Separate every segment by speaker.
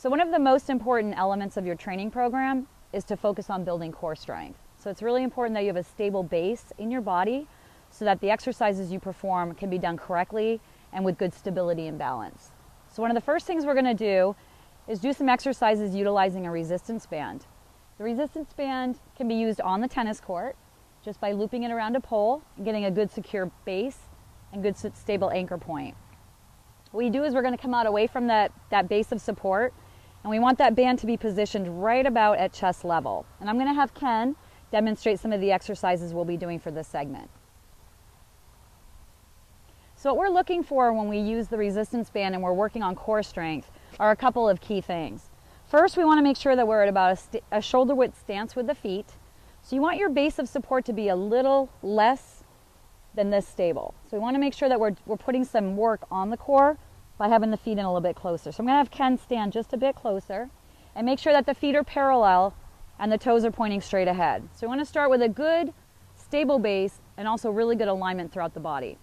Speaker 1: So one of the most important elements of your training program is to focus on building core strength. So it's really important that you have a stable base in your body so that the exercises you perform can be done correctly and with good stability and balance. So one of the first things we're going to do is do some exercises utilizing a resistance band. The resistance band can be used on the tennis court just by looping it around a pole and getting a good secure base and good stable anchor point. What we do is we're going to come out away from that base of support, and we want that band to be positioned right about at chest level. And I'm going to have Ken demonstrate some of the exercises we'll be doing for this segment. So what we're looking for when we use the resistance band and we're working on core strength are a couple of key things. First, we want to make sure that we're at about a shoulder width stance with the feet. So you want your base of support to be a little less than this stable. So we want to make sure that we're putting some work on the core by having the feet in a little bit closer. So I'm going to have Ken stand just a bit closer and make sure that the feet are parallel and the toes are pointing straight ahead. So we want to start with a good, stable base and also really good alignment throughout the body.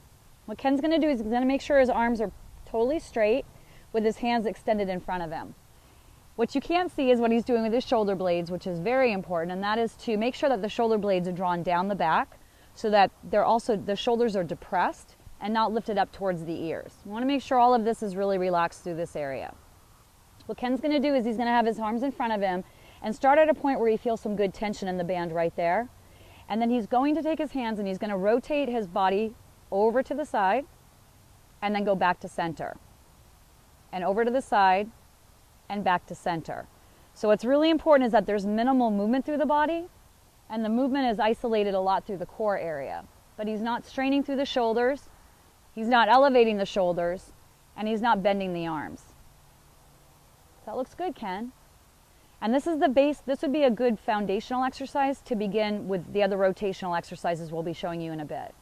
Speaker 1: What Ken's going to do is he's going to make sure his arms are totally straight with his hands extended in front of him. What you can't see is what he's doing with his shoulder blades, which is very important, and that is to make sure that the shoulder blades are drawn down the back so that the shoulders are depressed and not lifted up towards the ears. You want to make sure all of this is really relaxed through this area. What Ken's going to do is he's going to have his arms in front of him and start at a point where he feels some good tension in the band right there. And then he's going to take his hands and he's going to rotate his body over to the side and then go back to center. And over to the side and back to center. So what's really important is that there's minimal movement through the body, and the movement is isolated a lot through the core area. But he's not straining through the shoulders, he's not elevating the shoulders, and he's not bending the arms. That looks good, Ken. And this is the base. This would be a good foundational exercise to begin with the other rotational exercises we'll be showing you in a bit.